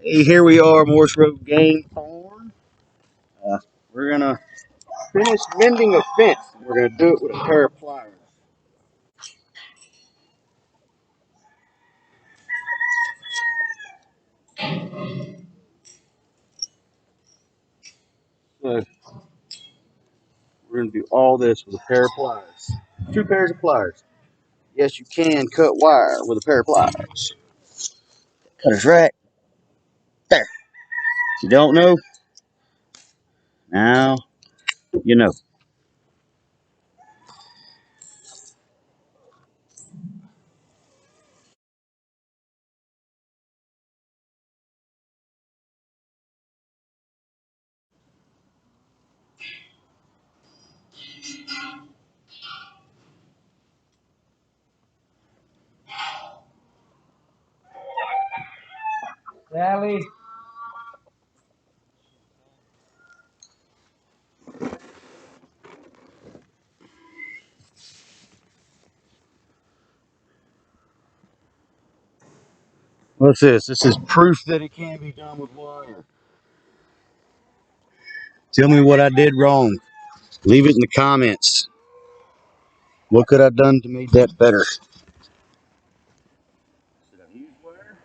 Hey, here we are, Morse Road Game Farm. We're gonna finish mending a fence. We're gonna do it with a pair of pliers. So we're gonna do all this with a pair of pliers. 2 pairs of pliers. Yes, you can cut wire with a pair of pliers. Cutter's right there. If you don't know, now you know. Sally. What's this? This is proof that it can be done with wire. Tell me what I did wrong. Leave it in the comments. What could I have done to make that better? Should I use wire?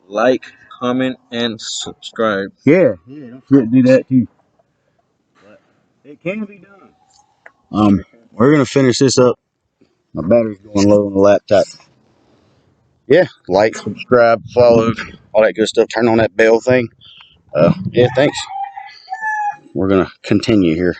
Like, comment, and subscribe. Yeah, don't forget to do that too. But it can be done. We're gonna finish this up. My battery's going low on the laptop. Yeah, like, subscribe, follow, all that good stuff. Turn on that bell thing. Yeah, thanks. We're gonna continue here.